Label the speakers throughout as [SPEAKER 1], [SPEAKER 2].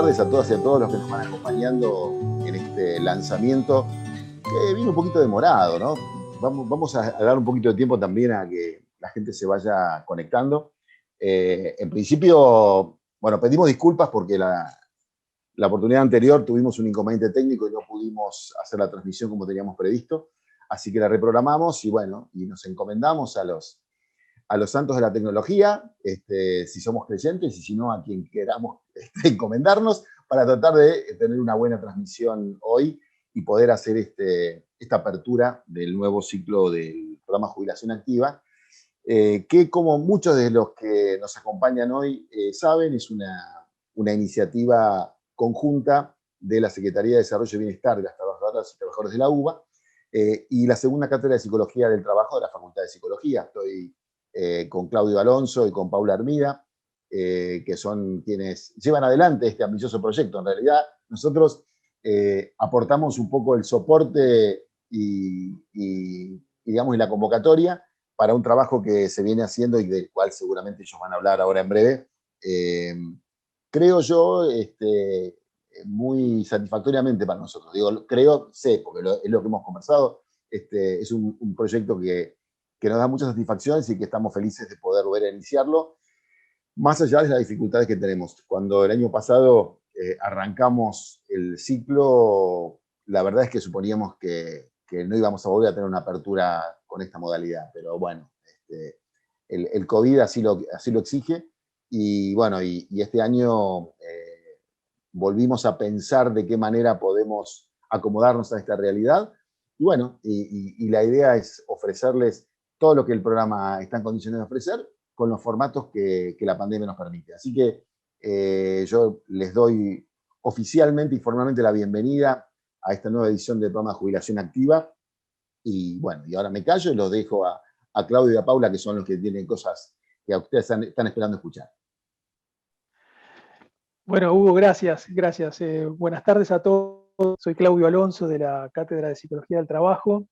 [SPEAKER 1] tardes a todas y a todos los que nos van acompañando en este lanzamiento, que vino un poquito demorado, ¿no? Vamos a dar un poquito de tiempo también a que la gente se vaya conectando. En principio, bueno, pedimos disculpas porque la oportunidad anterior tuvimos un inconveniente técnico y no pudimos hacer la transmisión como teníamos previsto, así que la reprogramamos y bueno, y nos encomendamos a los santos de la tecnología, si somos creyentes, y si no, a quien queramos encomendarnos, para tratar de tener una buena transmisión hoy y poder hacer esta apertura del nuevo ciclo del programa Jubilación Activa, que como muchos de los que nos acompañan hoy saben, es una iniciativa conjunta de la Secretaría de Desarrollo y Bienestar de las Trabajadoras y Trabajadores de la UBA y la segunda cátedra de Psicología del Trabajo de la Facultad de Psicología. Estoy con Claudio Alonso y con Paula Armida, que son quienes llevan adelante este ambicioso proyecto. En realidad, nosotros aportamos un poco el soporte digamos, y la convocatoria para un trabajo que se viene haciendo y del cual seguramente ellos van a hablar ahora en breve. Creo yo, muy satisfactoriamente para nosotros. Digo, sé, porque es lo que hemos conversado. Es un proyecto que nos da muchas satisfacciones y que estamos felices de poder volver a iniciarlo, más allá de las dificultades que tenemos. Cuando el año pasado arrancamos el ciclo, la verdad es que suponíamos que no íbamos a volver a tener una apertura con esta modalidad, pero bueno, el COVID así lo exige, y bueno, y este año volvimos a pensar de qué manera podemos acomodarnos a esta realidad, y bueno, y la idea es ofrecerles todo lo que el programa está en condiciones de ofrecer con los formatos que la pandemia nos permite. Así que yo les doy oficialmente y formalmente la bienvenida a esta nueva edición del programa Jubilación Activa. Y bueno, y ahora me callo y los dejo a Claudio y a Paula, que son los que tienen cosas que a ustedes están esperando escuchar.
[SPEAKER 2] Bueno, Hugo, gracias. Buenas tardes a todos. Soy Claudio Alonso de la Cátedra de Psicología del Trabajo.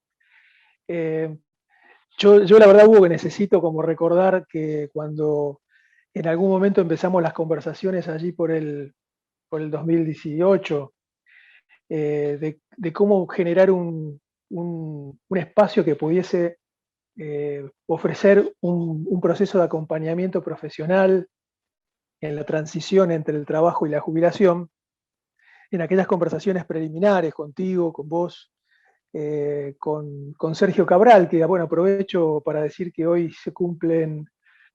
[SPEAKER 2] Yo la verdad, Hugo, que necesito como recordar que cuando en algún momento empezamos las conversaciones allí por el 2018, de cómo generar un espacio que pudiese ofrecer un proceso de acompañamiento profesional en la transición entre el trabajo y la jubilación, en aquellas conversaciones preliminares contigo, con vos, con Sergio Cabral, que bueno, aprovecho para decir que hoy se cumplen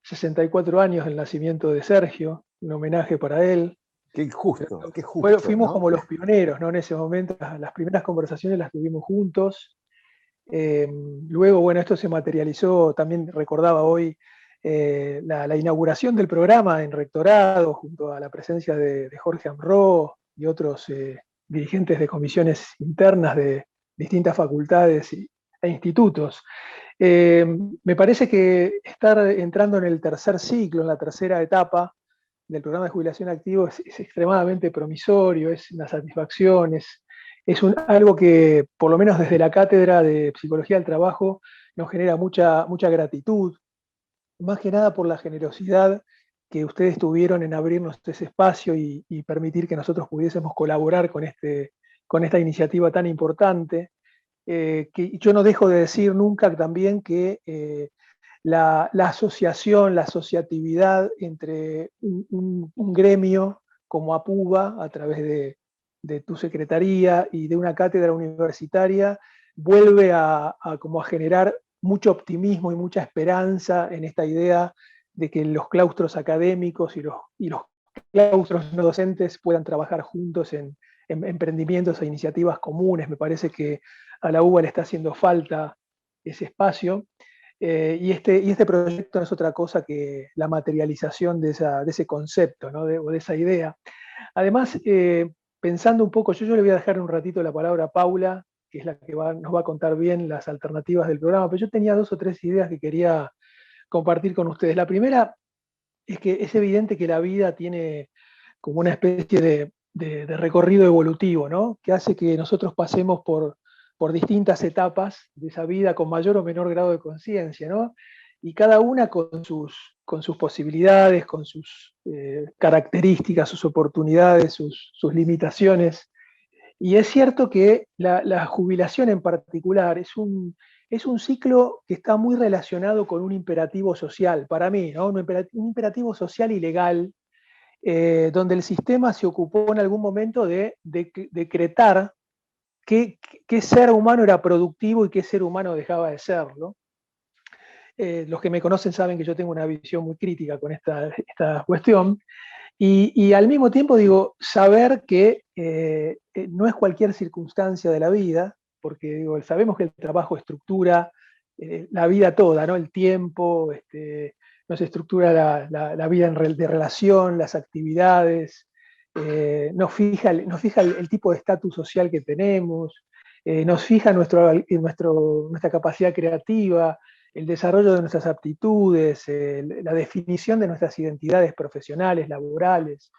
[SPEAKER 2] 64 años del nacimiento de Sergio, un homenaje para él.
[SPEAKER 1] Qué justo, qué justo.
[SPEAKER 2] Fuimos, ¿no?,
[SPEAKER 1] como
[SPEAKER 2] los pioneros, ¿no? En ese momento, las primeras conversaciones las tuvimos juntos. Luego, bueno, esto se materializó, también recordaba hoy la inauguración del programa en Rectorado, junto a la presencia de Jorge Amró y otros dirigentes de comisiones internas de distintas facultades e institutos. Me parece que estar entrando en el tercer ciclo, en la tercera etapa del programa de jubilación activo es extremadamente promisorio, es una satisfacción, es algo que, por lo menos desde la Cátedra de Psicología del Trabajo, nos genera mucha gratitud, más que nada por la generosidad que ustedes tuvieron en abrirnos ese espacio y permitir que nosotros pudiésemos colaborar con esta iniciativa tan importante. Que yo no dejo de decir nunca también que la asociación, la asociatividad entre un gremio como APUBA, a través de tu secretaría y de una cátedra universitaria, vuelve como a generar mucho optimismo y mucha esperanza en esta idea de que los claustros académicos y los claustros no docentes puedan trabajar juntos en emprendimientos e iniciativas comunes. Me parece que a la UBA le está haciendo falta ese espacio. Y este proyecto no es otra cosa que la materialización de ese concepto, ¿no?, o de esa idea. Además, pensando un poco, yo le voy a dejar un ratito la palabra a Paula, que es la que nos va a contar bien las alternativas del programa, pero yo tenía 2 o 3 ideas que quería compartir con ustedes. La primera es que es evidente que la vida tiene como una especie de recorrido evolutivo, ¿no?, que hace que nosotros pasemos por distintas etapas de esa vida con mayor o menor grado de conciencia, ¿no? Y cada una con con sus posibilidades, con sus características, sus oportunidades, sus limitaciones. Y es cierto que la jubilación en particular es un ciclo que está muy relacionado con un imperativo social, para mí, ¿no? Un imperativo social y legal, donde el sistema se ocupó en algún momento de decretar qué ser humano era productivo y qué ser humano dejaba de serlo. Los que me conocen saben que yo tengo una visión muy crítica con esta cuestión. Y al mismo tiempo digo, saber que no es cualquier circunstancia de la vida, porque digo, sabemos que el trabajo estructura la vida toda, ¿no? El tiempo, nos estructura la vida de relación, las actividades, nos fija el tipo de estatus social que tenemos, nos fija nuestra capacidad creativa, el desarrollo de nuestras aptitudes, la definición de nuestras identidades profesionales, laborales,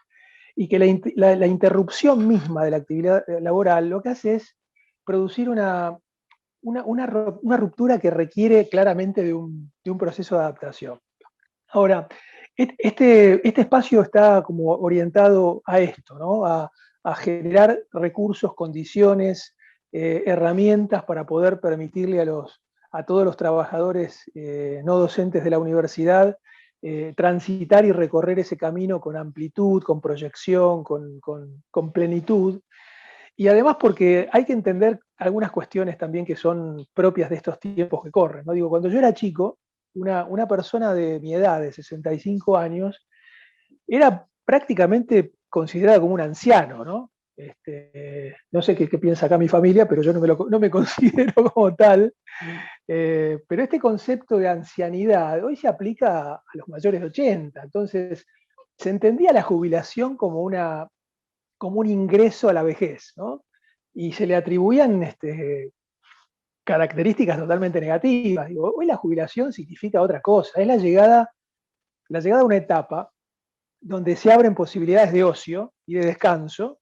[SPEAKER 2] y que la interrupción misma de la actividad laboral lo que hace es producir una ruptura que requiere claramente de un proceso de adaptación. Ahora, este espacio está como orientado a esto, ¿no? A generar recursos, condiciones, herramientas para poder permitirle a todos los trabajadores no docentes de la universidad transitar y recorrer ese camino con amplitud, con proyección, con plenitud. Y además porque hay que entender algunas cuestiones también que son propias de estos tiempos que corren, ¿no? Digo, cuando yo era chico, una persona de mi edad, de 65 años, era prácticamente considerada como un anciano, ¿no? No sé qué piensa acá mi familia, pero yo no me considero como tal. Pero este concepto de ancianidad hoy se aplica a los mayores de 80. Entonces, se entendía la jubilación como un ingreso a la vejez, ¿no? Y se le atribuían características totalmente negativas. Digo, hoy la jubilación significa otra cosa, es la llegada a una etapa donde se abren posibilidades de ocio y de descanso,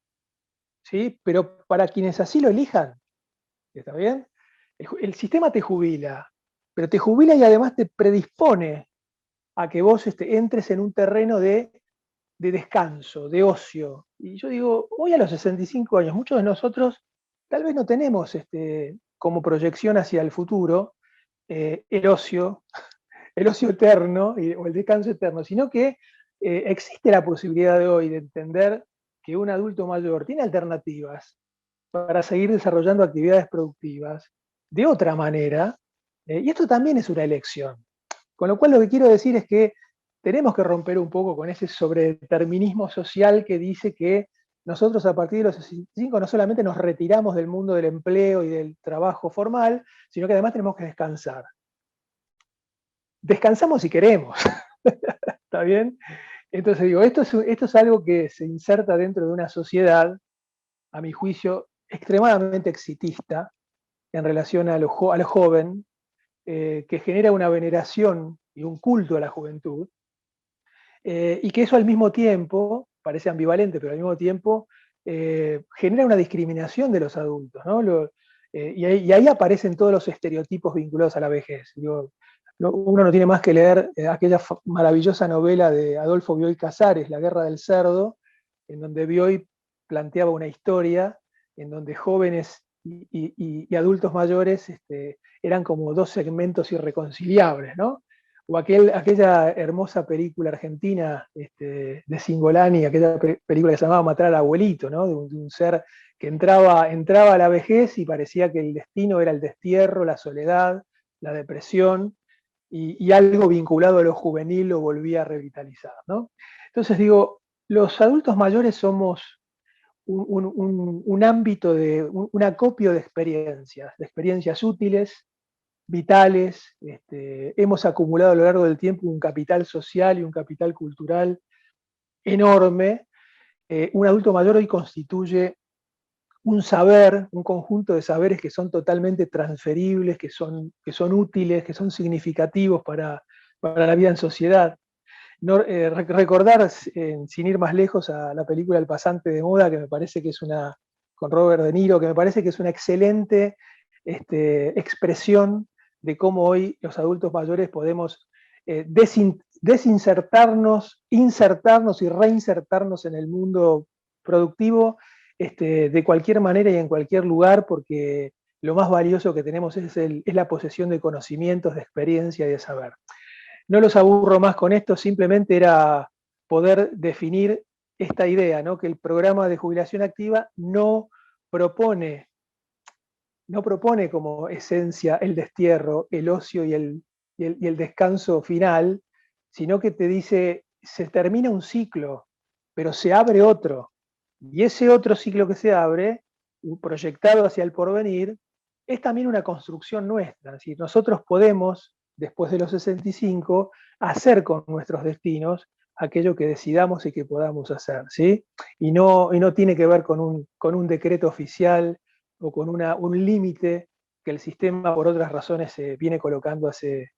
[SPEAKER 2] ¿sí? Pero para quienes así lo elijan, ¿está bien? El sistema te jubila, pero te jubila y además te predispone a que vos entres en un terreno de descanso, de ocio. Y yo digo, hoy a los 65 años, muchos de nosotros tal vez no tenemos como proyección hacia el futuro el ocio, eterno o el descanso eterno, sino que existe la posibilidad de hoy de entender que un adulto mayor tiene alternativas para seguir desarrollando actividades productivas de otra manera, y esto también es una elección. Con lo cual lo que quiero decir es que tenemos que romper un poco con ese sobredeterminismo social que dice que nosotros a partir de los 65 no solamente nos retiramos del mundo del empleo y del trabajo formal, sino que además tenemos que descansar. Descansamos si queremos, ¿está bien? Entonces digo, esto es algo que se inserta dentro de una sociedad, a mi juicio, extremadamente exitista en relación a lo joven, que genera una veneración y un culto a la juventud, y que eso al mismo tiempo, parece ambivalente, pero al mismo tiempo genera una discriminación de los adultos, ¿no? Y ahí aparecen todos los estereotipos vinculados a la vejez. Digo, uno no tiene más que leer aquella maravillosa novela de Adolfo Bioy Casares, La Guerra del Cerdo, en donde Bioy planteaba una historia en donde jóvenes y adultos mayores eran como dos segmentos irreconciliables, ¿no? O aquella hermosa película argentina de Singolani, aquella película que se llamaba Matar al abuelito, ¿no? De un ser que entraba a la vejez y parecía que el destino era el destierro, la soledad, la depresión, y algo vinculado a lo juvenil lo volvía a revitalizar, ¿no? Entonces digo, los adultos mayores somos un ámbito un acopio de experiencias útiles, vitales. Hemos acumulado a lo largo del tiempo un capital social y un capital cultural enorme. Un adulto mayor hoy constituye un saber, un conjunto de saberes que son totalmente transferibles, que son útiles, que son significativos para la vida en sociedad. Recordar, sin ir más lejos, a la película El pasante de moda, que me parece que es con Robert De Niro, que me parece que es una excelente expresión de cómo hoy los adultos mayores podemos desinsertarnos, insertarnos y reinsertarnos en el mundo productivo de cualquier manera y en cualquier lugar, porque lo más valioso que tenemos es la posesión de conocimientos, de experiencia y de saber. No los aburro más con esto, simplemente era poder definir esta idea, ¿no? Que el programa de jubilación activa propone, no propone como esencia el destierro, el ocio y el descanso final, sino que te dice, se termina un ciclo, pero se abre otro. Y ese otro ciclo que se abre, proyectado hacia el porvenir, es también una construcción nuestra. Es decir, nosotros podemos, después de los 65, hacer con nuestros destinos aquello que decidamos y que podamos hacer, ¿sí? Y no tiene que ver con un decreto oficial o con un límite que el sistema por otras razones se viene colocando hace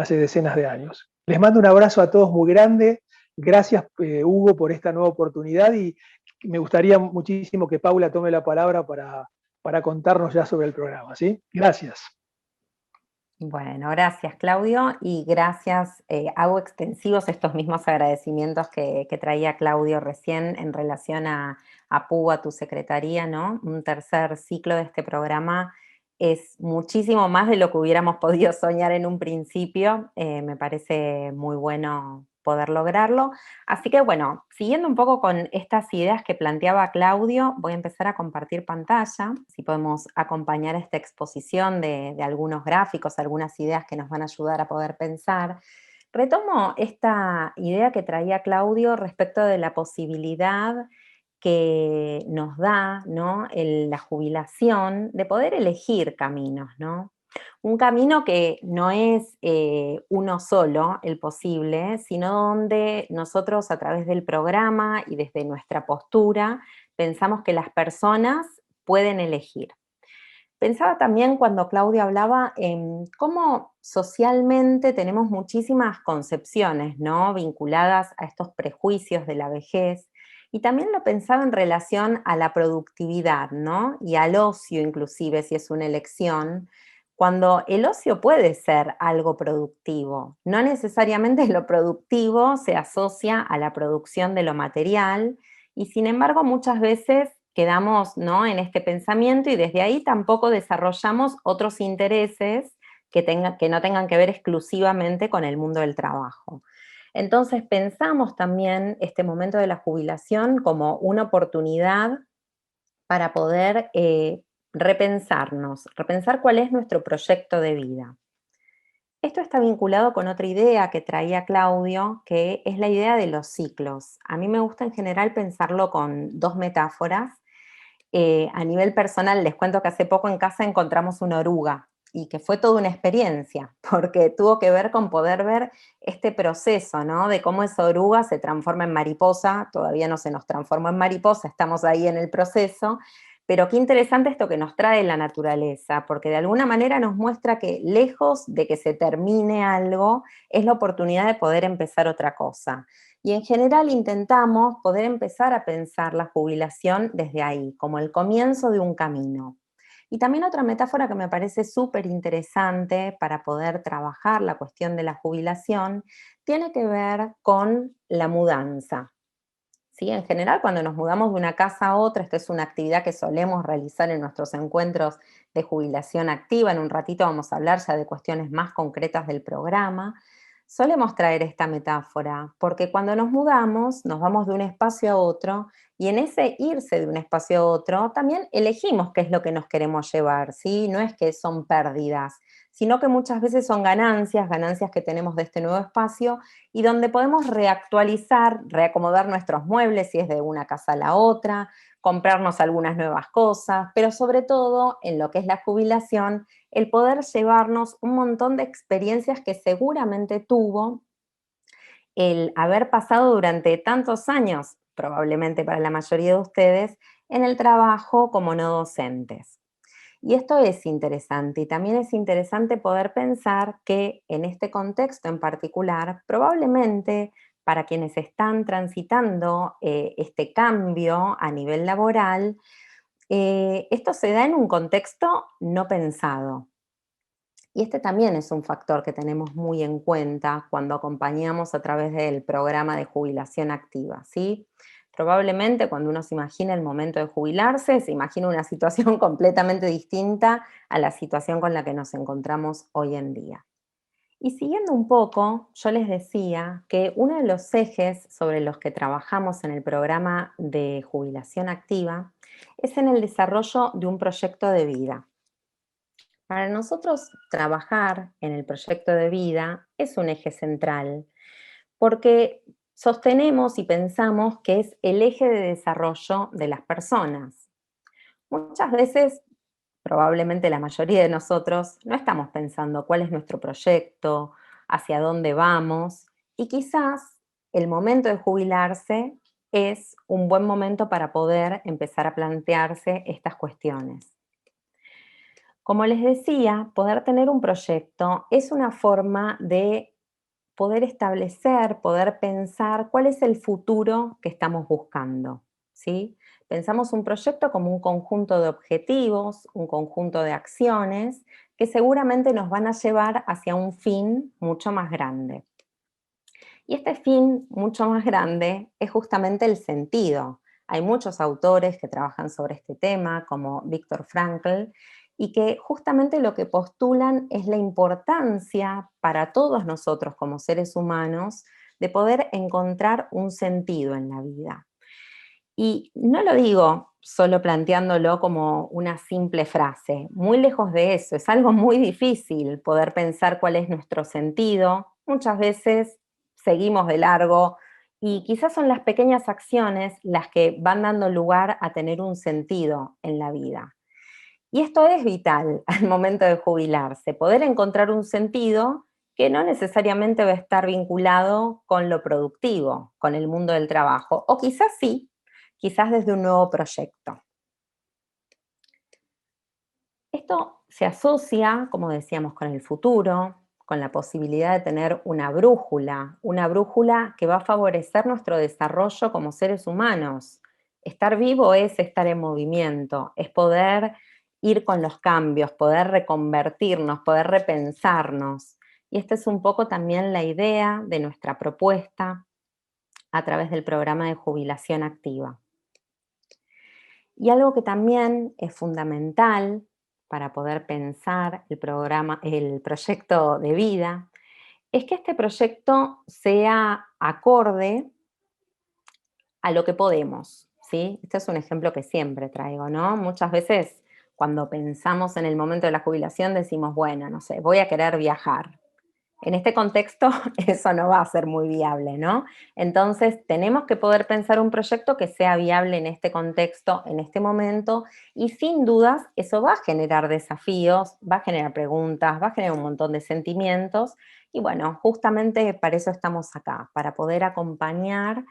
[SPEAKER 2] decenas de años. Les mando un abrazo a todos muy grande. Gracias, Hugo, por esta nueva oportunidad y me gustaría muchísimo que Paula tome la palabra para contarnos ya sobre el programa, ¿sí? Gracias.
[SPEAKER 3] Bueno, gracias Claudio y gracias, hago extensivos estos mismos agradecimientos que traía Claudio recién en relación a PU, a tu secretaría, ¿no? Un tercer ciclo de este programa es muchísimo más de lo que hubiéramos podido soñar en un principio, me parece muy bueno poder lograrlo. Así que bueno, siguiendo un poco con estas ideas que planteaba Claudio, voy a empezar a compartir pantalla, si podemos acompañar esta exposición de algunos gráficos, algunas ideas que nos van a ayudar a poder pensar. Retomo esta idea que traía Claudio respecto de la posibilidad que nos da, ¿no?, la jubilación de poder elegir caminos, ¿no? Un camino que no es uno solo, el posible, sino donde nosotros a través del programa y desde nuestra postura pensamos que las personas pueden elegir. Pensaba también cuando Claudia hablaba en cómo socialmente tenemos muchísimas concepciones, ¿no?, vinculadas a estos prejuicios de la vejez, y también lo pensaba en relación a la productividad, ¿no?, y al ocio inclusive, si es una elección, cuando el ocio puede ser algo productivo. No necesariamente lo productivo se asocia a la producción de lo material, y sin embargo muchas veces quedamos, ¿no?, en este pensamiento y desde ahí tampoco desarrollamos otros intereses que no tengan que ver exclusivamente con el mundo del trabajo. Entonces pensamos también este momento de la jubilación como una oportunidad para poder repensar cuál es nuestro proyecto de vida. Esto está vinculado con otra idea que traía Claudio, que es la idea de los ciclos. A mí me gusta en general pensarlo con dos metáforas. A nivel personal, les cuento que hace poco en casa encontramos una oruga y que fue toda una experiencia, porque tuvo que ver con poder ver este proceso, ¿no?, de cómo esa oruga se transforma en mariposa. Todavía no se nos transformó en mariposa, estamos ahí en el proceso, pero qué interesante esto que nos trae la naturaleza, porque de alguna manera nos muestra que lejos de que se termine algo, es la oportunidad de poder empezar otra cosa. Y en general intentamos poder empezar a pensar la jubilación desde ahí, como el comienzo de un camino. Y también otra metáfora que me parece súper interesante para poder trabajar la cuestión de la jubilación tiene que ver con la mudanza. ¿Sí? En general, cuando nos mudamos de una casa a otra, esta es una actividad que solemos realizar en nuestros encuentros de jubilación activa. En un ratito vamos a hablar ya de cuestiones más concretas del programa. Solemos traer esta metáfora, porque cuando nos mudamos, nos vamos de un espacio a otro, y en ese irse de un espacio a otro, también elegimos qué es lo que nos queremos llevar, ¿sí? No es que son pérdidas, sino que muchas veces son ganancias, ganancias que tenemos de este nuevo espacio, y donde podemos reactualizar, reacomodar nuestros muebles si es de una casa a la otra, comprarnos algunas nuevas cosas, pero sobre todo en lo que es la jubilación, el poder llevarnos un montón de experiencias que seguramente tuvo el haber pasado durante tantos años, probablemente para la mayoría de ustedes, en el trabajo como no docentes. Y esto es interesante, y también es interesante poder pensar que en este contexto en particular, probablemente para quienes están transitando este cambio a nivel laboral, esto se da en un contexto no pensado. Y este también es un factor que tenemos muy en cuenta cuando acompañamos a través del programa de jubilación activa, ¿sí? Probablemente cuando uno se imagina el momento de jubilarse, se imagina una situación completamente distinta a la situación con la que nos encontramos hoy en día. Y siguiendo un poco, yo les decía que uno de los ejes sobre los que trabajamos en el programa de jubilación activa es en el desarrollo de un proyecto de vida. Para nosotros, trabajar en el proyecto de vida es un eje central, porque sostenemos y pensamos que es el eje de desarrollo de las personas. Muchas veces, probablemente la mayoría de nosotros, no estamos pensando cuál es nuestro proyecto, hacia dónde vamos, y quizás el momento de jubilarse es un buen momento para poder empezar a plantearse estas cuestiones. Como les decía, poder tener un proyecto es una forma de poder establecer, poder pensar cuál es el futuro que estamos buscando, ¿sí? Pensamos un proyecto como un conjunto de objetivos, un conjunto de acciones que seguramente nos van a llevar hacia un fin mucho más grande. Y este fin mucho más grande es justamente el sentido. Hay muchos autores que trabajan sobre este tema, como Viktor Frankl, y que justamente lo que postulan es la importancia para todos nosotros como seres humanos de poder encontrar un sentido en la vida. Y no lo digo solo planteándolo como una simple frase, muy lejos de eso, es algo muy difícil poder pensar cuál es nuestro sentido. Muchas veces seguimos de largo y quizás son las pequeñas acciones las que van dando lugar a tener un sentido en la vida. Y esto es vital al momento de jubilarse, poder encontrar un sentido que no necesariamente va a estar vinculado con lo productivo, con el mundo del trabajo, o quizás sí, quizás desde un nuevo proyecto. Esto se asocia, como decíamos, con el futuro, con la posibilidad de tener una brújula que va a favorecer nuestro desarrollo como seres humanos. Estar vivo es estar en movimiento, es poder ir con los cambios, poder reconvertirnos, poder repensarnos. Y esta es un poco también la idea de nuestra propuesta a través del programa de jubilación activa. Y algo que también es fundamental para poder pensar el proyecto de vida, es que este proyecto sea acorde a lo que podemos, ¿sí? Este es un ejemplo que siempre traigo, ¿no? Muchas veces cuando pensamos en el momento de la jubilación decimos, bueno, no sé, voy a querer viajar. En este contexto eso no va a ser muy viable, ¿no? Entonces tenemos que poder pensar un proyecto que sea viable en este contexto, en este momento, y sin dudas eso va a generar desafíos, va a generar preguntas, va a generar un montón de sentimientos, y bueno, justamente para eso estamos acá, para poder acompañar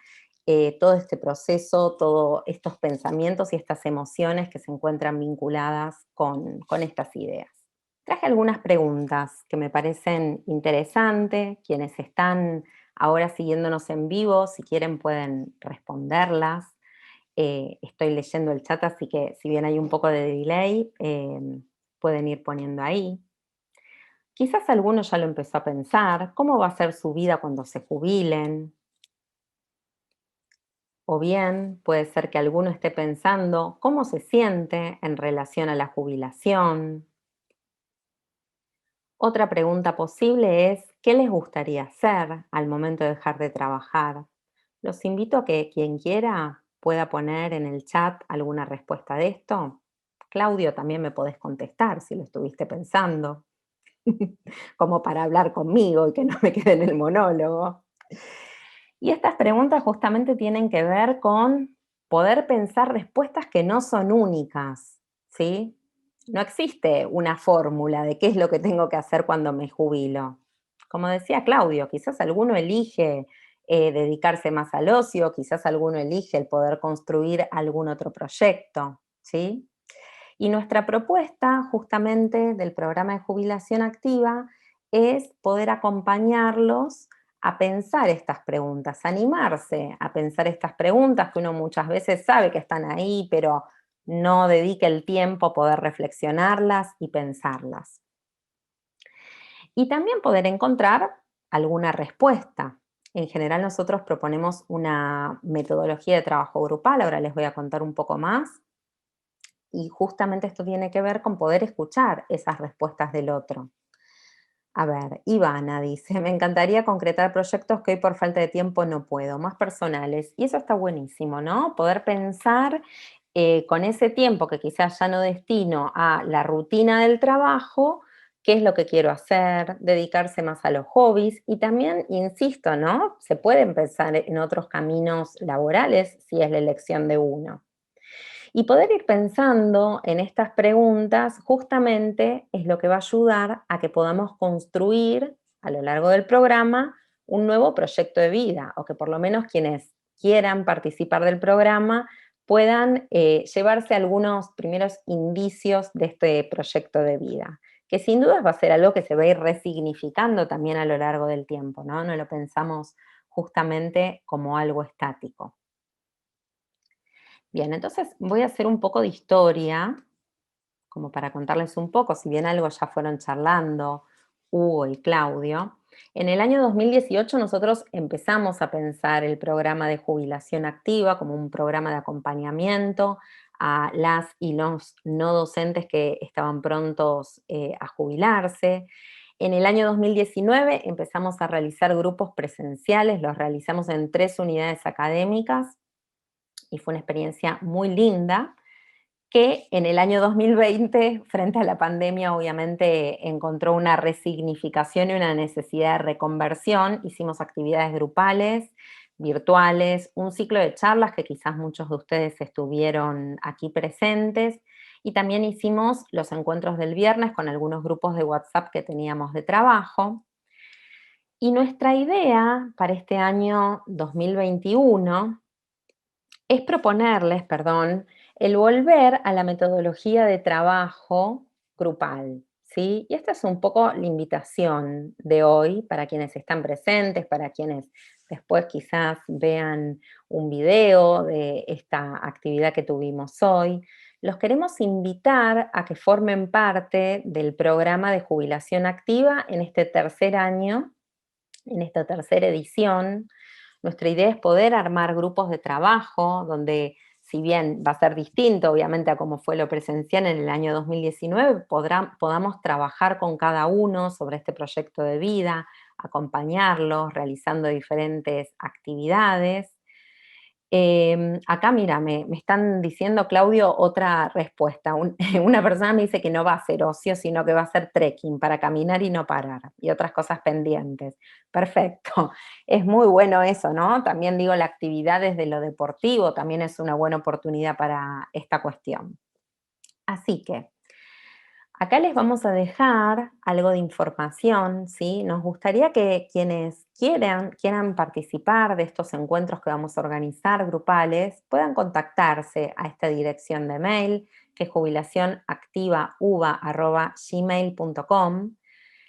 [SPEAKER 3] todo este proceso, todos estos pensamientos y estas emociones que se encuentran vinculadas con estas ideas. Traje algunas preguntas que me parecen interesantes. Quienes están ahora siguiéndonos en vivo, si quieren pueden responderlas. Estoy leyendo el chat, así que si bien hay un poco de delay, pueden ir poniendo ahí. Quizás alguno ya lo empezó a pensar, ¿cómo va a ser su vida cuando se jubilen? O bien puede ser que alguno esté pensando cómo se siente en relación a la jubilación. Otra pregunta posible es, ¿qué les gustaría hacer al momento de dejar de trabajar? Los invito a que quien quiera pueda poner en el chat alguna respuesta de esto. Claudio, también me podés contestar si lo estuviste pensando, como para hablar conmigo y que no me quede en el monólogo. Y estas preguntas justamente tienen que ver con poder pensar respuestas que no son únicas, ¿sí? No existe una fórmula de qué es lo que tengo que hacer cuando me jubilo. Como decía Claudio, quizás alguno elige dedicarse más al ocio, quizás alguno elige el poder construir algún otro proyecto, ¿sí? Y nuestra propuesta justamente del programa de jubilación activa es poder acompañarlos a pensar estas preguntas, animarse a pensar estas preguntas que uno muchas veces sabe que están ahí, pero no dedica el tiempo a poder reflexionarlas y pensarlas. Y también poder encontrar alguna respuesta. En general nosotros proponemos una metodología de trabajo grupal, ahora les voy a contar un poco más, y justamente esto tiene que ver con poder escuchar esas respuestas del otro. A ver, Ivana dice, me encantaría concretar proyectos que hoy por falta de tiempo no puedo, más personales. Y eso está buenísimo, ¿no? Poder pensar con ese tiempo que quizás ya no destino a la rutina del trabajo, qué es lo que quiero hacer, dedicarse más a los hobbies y también, insisto, ¿no? Se puede empezar en otros caminos laborales si es la elección de uno. Y poder ir pensando en estas preguntas justamente es lo que va a ayudar a que podamos construir a lo largo del programa un nuevo proyecto de vida, o que por lo menos quienes quieran participar del programa puedan llevarse algunos primeros indicios de este proyecto de vida, que sin duda va a ser algo que se va a ir resignificando también a lo largo del tiempo, ¿no? No lo pensamos justamente como algo estático. Bien, entonces voy a hacer un poco de historia, como para contarles un poco, si bien algo ya fueron charlando Hugo y Claudio. En el año 2018 nosotros empezamos a pensar el programa de jubilación activa como un programa de acompañamiento a las y los no docentes que estaban prontos a jubilarse. En el año 2019 empezamos a realizar grupos presenciales, los realizamos en 3 unidades académicas y fue una experiencia muy linda, que en el año 2020, frente a la pandemia, obviamente encontró una resignificación y una necesidad de reconversión. Hicimos actividades grupales, virtuales, un ciclo de charlas que quizás muchos de ustedes estuvieron aquí presentes, y también hicimos los encuentros del viernes con algunos grupos de WhatsApp que teníamos de trabajo. Y nuestra idea para este año 2021 es proponerles, perdón, el volver a la metodología de trabajo grupal, ¿sí? Y esta es un poco la invitación de hoy para quienes están presentes, para quienes después quizás vean un video de esta actividad que tuvimos hoy. Los queremos invitar a que formen parte del programa de jubilación activa en este tercer año, en esta tercera edición. Nuestra idea es poder armar grupos de trabajo donde, si bien va a ser distinto obviamente a cómo fue lo presencial en el año 2019, podamos trabajar con cada uno sobre este proyecto de vida, acompañarlos, realizando diferentes actividades. Acá, mira, me están diciendo, Claudio, otra respuesta. Una persona me dice que no va a ser ocio, sino que va a ser trekking, para caminar y no parar, y otras cosas pendientes. Perfecto. Es muy bueno eso, ¿no? También digo, la actividad desde lo deportivo también es una buena oportunidad para esta cuestión. Así que acá les vamos a dejar algo de información, ¿sí? Nos gustaría que quienes quieran participar de estos encuentros que vamos a organizar grupales, puedan contactarse a esta dirección de mail, que es jubilacionactivauva@gmail.com.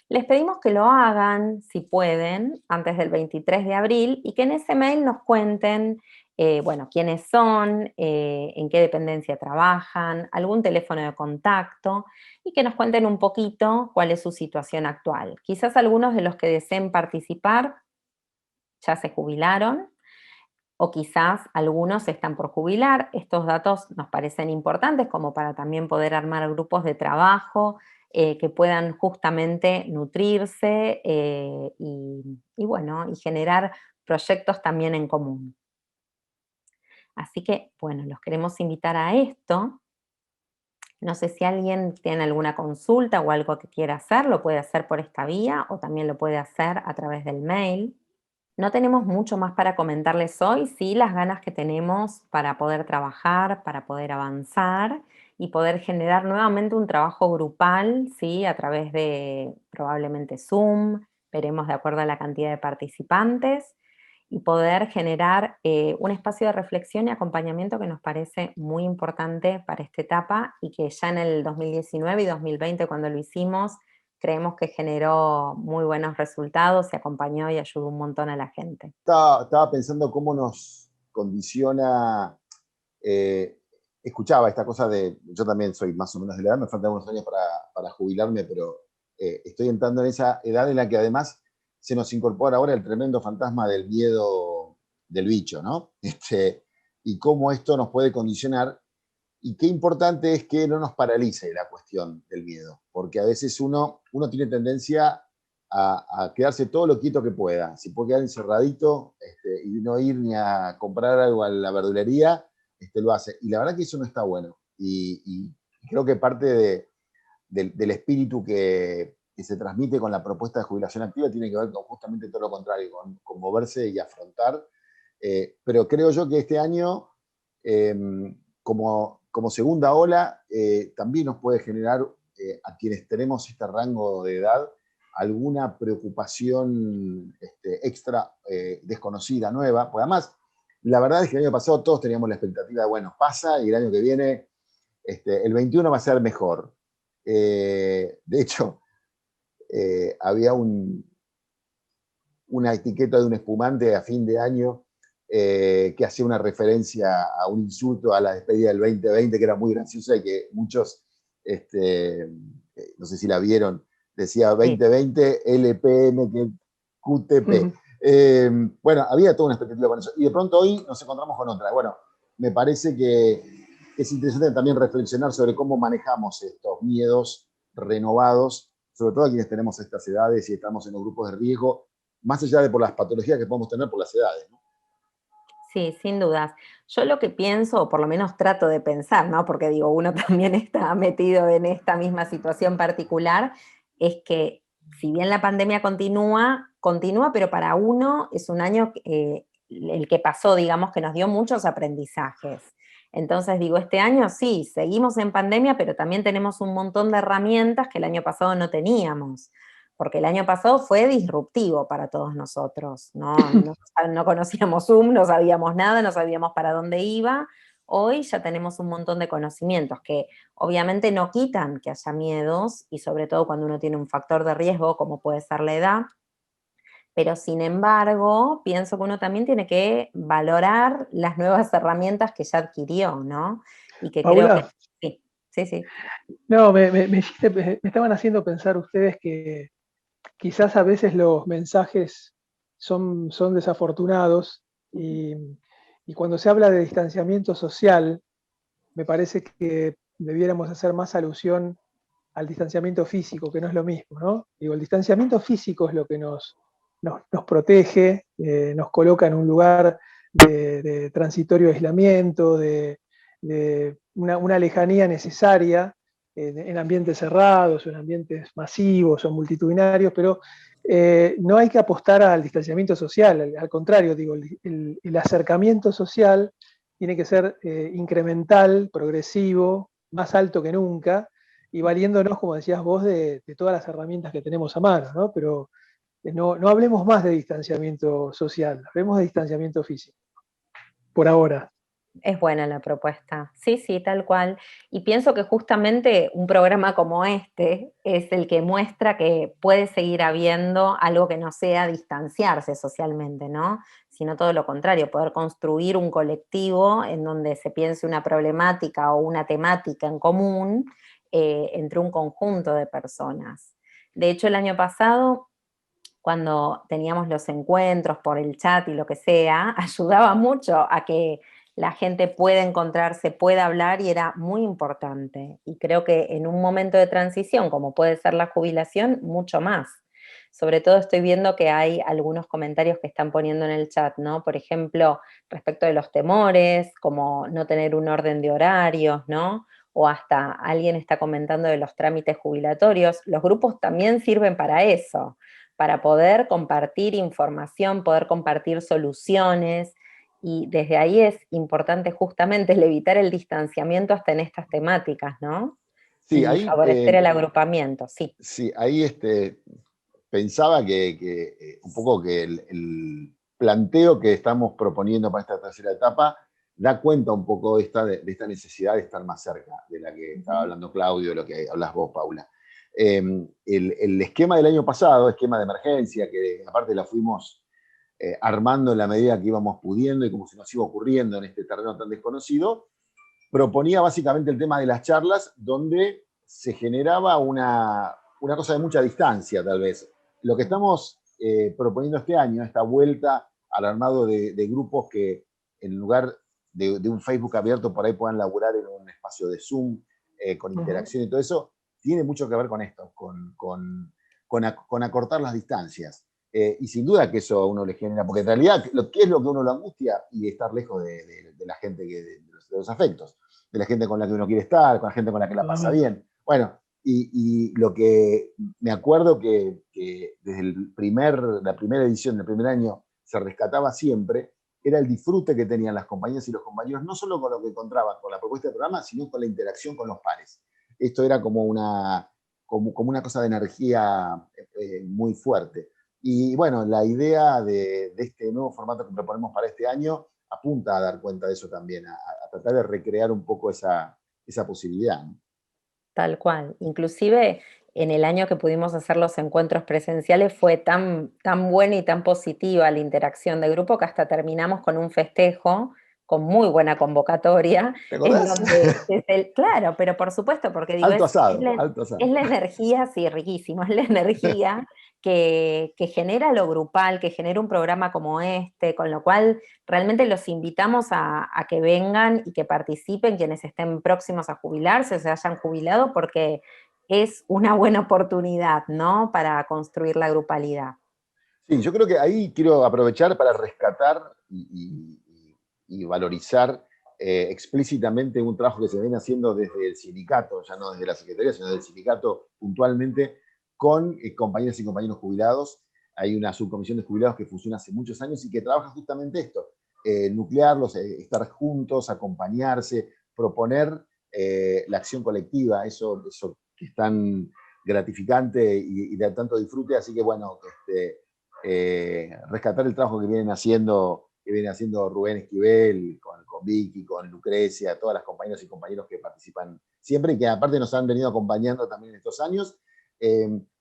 [SPEAKER 3] Les pedimos que lo hagan, si pueden, antes del 23 de abril, y que en ese mail nos cuenten, bueno, quiénes son, en qué dependencia trabajan, algún teléfono de contacto, y que nos cuenten un poquito cuál es su situación actual. Quizás algunos de los que deseen participar ya se jubilaron, o quizás algunos están por jubilar. Estos datos nos parecen importantes como para también poder armar grupos de trabajo que puedan justamente nutrirse y bueno, y generar proyectos también en común. Así que, bueno, los queremos invitar a esto. No sé si alguien tiene alguna consulta o algo que quiera hacer, lo puede hacer por esta vía o también lo puede hacer a través del mail. No tenemos mucho más para comentarles hoy, sí las ganas que tenemos para poder trabajar, para poder avanzar y poder generar nuevamente un trabajo grupal, sí, a través de probablemente Zoom, veremos de acuerdo a la cantidad de participantes, y poder generar un espacio de reflexión y acompañamiento que nos parece muy importante para esta etapa y que ya en el 2019 y 2020 cuando lo hicimos, creemos que generó muy buenos resultados, se acompañó y ayudó un montón a la gente.
[SPEAKER 1] Estaba pensando cómo nos condiciona, escuchaba esta cosa de, yo también soy más o menos de la edad, me faltan unos años para jubilarme, pero estoy entrando en esa edad en la que además se nos incorpora ahora el tremendo fantasma del miedo del bicho, ¿no? Y cómo esto nos puede condicionar. Y qué importante es que no nos paralice la cuestión del miedo, porque a veces uno tiene tendencia a quedarse todo lo quieto que pueda. Si puede quedar encerradito y no ir ni a comprar algo a la verdulería, lo hace. Y la verdad que eso no está bueno. Y creo que parte del espíritu que se transmite con la propuesta de jubilación activa tiene que ver con justamente todo lo contrario, con moverse y afrontar. Pero creo yo que este año, como segunda ola, también nos puede generar a quienes tenemos este rango de edad alguna preocupación extra, desconocida, nueva. Porque además, la verdad es que el año pasado todos teníamos la expectativa de, bueno, pasa y el año que viene, el 21 va a ser mejor. De hecho, había una etiqueta de un espumante a fin de año que hacía una referencia a un insulto a la despedida del 2020, que era muy graciosa y que muchos, no sé si la vieron, decía 2020 LPM que QTP. Bueno, había toda una expectativa con eso. Y de pronto hoy nos encontramos con otra. Bueno, me parece que es interesante también reflexionar sobre cómo manejamos estos miedos renovados, sobre todo a quienes tenemos estas edades y estamos en los grupos de riesgo, más allá de por las patologías que podemos tener por las edades, ¿no?
[SPEAKER 3] Sí, sin dudas. Yo lo que pienso, o por lo menos trato de pensar, ¿no? Porque digo, uno también está metido en esta misma situación particular, es que si bien la pandemia continúa, pero para uno es un año, el que pasó, digamos, que nos dio muchos aprendizajes. Entonces digo, este año sí, seguimos en pandemia, pero también tenemos un montón de herramientas que el año pasado no teníamos, porque el año pasado fue disruptivo para todos nosotros, no conocíamos Zoom, no sabíamos nada, no sabíamos para dónde iba. Hoy ya tenemos un montón de conocimientos que obviamente no quitan que haya miedos, y sobre todo cuando uno tiene un factor de riesgo como puede ser la edad, pero sin embargo pienso que uno también tiene que valorar las nuevas herramientas que ya adquirió, ¿no? Y que creo que
[SPEAKER 2] Paula,
[SPEAKER 3] sí, sí, sí.
[SPEAKER 2] no, me estaban haciendo pensar ustedes que quizás a veces los mensajes son desafortunados y cuando se habla de distanciamiento social, me parece que debiéramos hacer más alusión al distanciamiento físico, que no es lo mismo, ¿no? Digo, el distanciamiento físico es lo que nos protege, nos coloca en un lugar de transitorio aislamiento, de una lejanía necesaria en ambientes cerrados, o en ambientes masivos o multitudinarios, pero no hay que apostar al distanciamiento social, al contrario, digo, el acercamiento social tiene que ser incremental, progresivo, más alto que nunca, y valiéndonos, como decías vos, de todas las herramientas que tenemos a mano, ¿no? Pero no hablemos más de distanciamiento social, hablemos de distanciamiento físico, por ahora.
[SPEAKER 3] Es buena la propuesta. Sí, sí, tal cual. Y pienso que justamente un programa como este es el que muestra que puede seguir habiendo algo que no sea distanciarse socialmente, ¿no? Sino todo lo contrario, poder construir un colectivo en donde se piense una problemática o una temática en común entre un conjunto de personas. De hecho, el año pasado, cuando teníamos los encuentros por el chat y lo que sea, ayudaba mucho a que la gente pueda encontrarse, pueda hablar, y era muy importante. Y creo que en un momento de transición, como puede ser la jubilación, mucho más. Sobre todo estoy viendo que hay algunos comentarios que están poniendo en el chat, ¿no? Por ejemplo, respecto de los temores, como no tener un orden de horarios, ¿no? O hasta alguien está comentando de los trámites jubilatorios. Los grupos también sirven para eso, para poder compartir información, poder compartir soluciones, y desde ahí es importante justamente el evitar el distanciamiento hasta en estas temáticas, ¿no?
[SPEAKER 1] Sí,
[SPEAKER 3] Y
[SPEAKER 1] ahí,
[SPEAKER 3] favorecer el agrupamiento, sí.
[SPEAKER 1] sí, ahí pensaba un poco que el planteo que estamos proponiendo para esta tercera etapa da cuenta un poco de esta necesidad de estar más cerca, de la que estaba hablando Claudio, de lo que hablas vos, Paula. El esquema del año pasado, esquema de emergencia, que aparte la fuimos armando en la medida que íbamos pudiendo y como se nos iba ocurriendo en este terreno tan desconocido, proponía básicamente el tema de las charlas, donde se generaba una una cosa de mucha distancia, tal vez. Lo que estamos proponiendo este año, esta vuelta al armado de grupos que en lugar de un Facebook abierto por ahí puedan laburar en un espacio de Zoom, con interacción y todo eso, tiene mucho que ver con esto, con acortar las distancias. Y sin duda que eso a uno le genera, porque en realidad, ¿qué es lo que uno lo angustia? Y estar lejos de la gente, de los afectos, de la gente con la que uno quiere estar, con la gente con la que la pasa bien. Bueno, y lo que me acuerdo que desde la primera edición del primer año se rescataba siempre, era el disfrute que tenían las compañeras y los compañeros, no solo con lo que encontraban con la propuesta del programa, sino con la interacción con los pares. Esto era como una cosa de energía muy fuerte. Y bueno, la idea de este nuevo formato que proponemos para este año apunta a dar cuenta de eso también, a tratar de recrear un poco esa posibilidad, ¿no?
[SPEAKER 3] Tal cual. Inclusive en el año que pudimos hacer los encuentros presenciales fue tan buena y tan positiva la interacción de grupo que hasta terminamos con un festejo con muy buena convocatoria.
[SPEAKER 1] ¿Te acordás?
[SPEAKER 3] Claro, pero por supuesto, porque digo,
[SPEAKER 1] alto asado.
[SPEAKER 3] Es la energía, sí, riquísimo, es la energía que genera lo grupal, que genera un programa como este, con lo cual realmente los invitamos a que vengan y que participen quienes estén próximos a jubilarse o se hayan jubilado, porque es una buena oportunidad, ¿no?, para construir la grupalidad.
[SPEAKER 1] Sí, yo creo que ahí quiero aprovechar para rescatar y valorizar explícitamente un trabajo que se viene haciendo desde el sindicato, ya no desde la Secretaría, sino desde el sindicato puntualmente, con compañeras y compañeros jubilados. Hay una subcomisión de jubilados que funciona hace muchos años y que trabaja justamente esto, nuclearlos, estar juntos, acompañarse, proponer la acción colectiva, eso que es tan gratificante y de tanto disfrute. Así que bueno, rescatar el trabajo que viene haciendo Rubén Esquivel, con Vicky, con Lucrecia, todas las compañeras y compañeros que participan siempre y que aparte nos han venido acompañando también en estos años,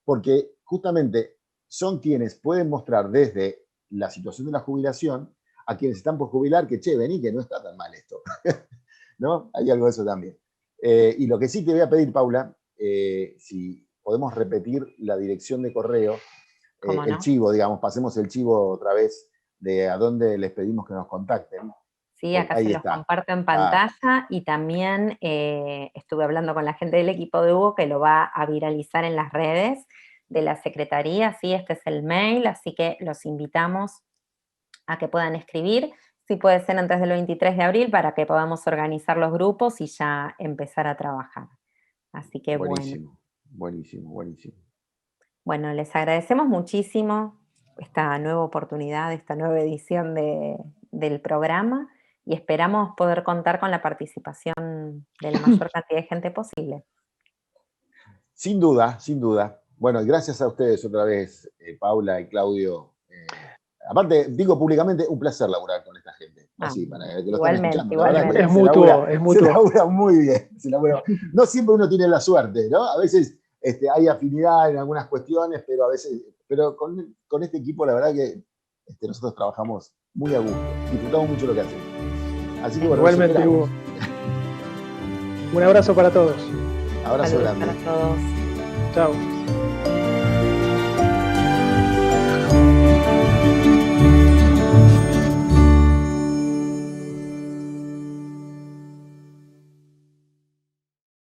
[SPEAKER 1] porque justamente son quienes pueden mostrar desde la situación de la jubilación a quienes están por jubilar que, che, vení, que no está tan mal esto. ¿No? Hay algo de eso también. Y lo que sí te voy a pedir, Paula, si podemos repetir la dirección de correo,
[SPEAKER 3] ¿Cómo no?
[SPEAKER 1] el chivo, digamos, pasemos el chivo otra vez de a dónde les pedimos que nos contacten.
[SPEAKER 3] Sí, acá
[SPEAKER 1] Ahí
[SPEAKER 3] se los
[SPEAKER 1] está.
[SPEAKER 3] comparto en pantalla y también estuve hablando con la gente del equipo de Hugo que lo va a viralizar en las redes de la Secretaría. Sí, este es el mail, así que los invitamos a que puedan escribir. Sí, puede ser antes del 23 de abril para que podamos organizar los grupos y ya empezar a trabajar. Así que
[SPEAKER 1] buenísimo, buenísimo, buenísimo.
[SPEAKER 3] Bueno, les agradecemos muchísimo esta nueva oportunidad, esta nueva edición del programa y esperamos poder contar con la participación de la mayor cantidad de gente posible.
[SPEAKER 1] Sin duda, sin duda. Bueno, y gracias a ustedes otra vez, Paula y Claudio. Aparte, digo públicamente, un placer laburar con esta gente. Así, para que lo están escuchando. La verdad que
[SPEAKER 2] es mutuo, es mutuo.
[SPEAKER 1] Se labura muy bien. No siempre uno tiene la suerte, ¿no? A veces hay afinidad en algunas cuestiones, pero con este equipo la verdad que nosotros trabajamos muy a gusto, disfrutamos mucho lo que hacemos. Así que bueno,
[SPEAKER 2] igualmente, Hugo. Un abrazo para todos.
[SPEAKER 1] Abrazo grande.
[SPEAKER 3] Para todos.
[SPEAKER 2] Chao.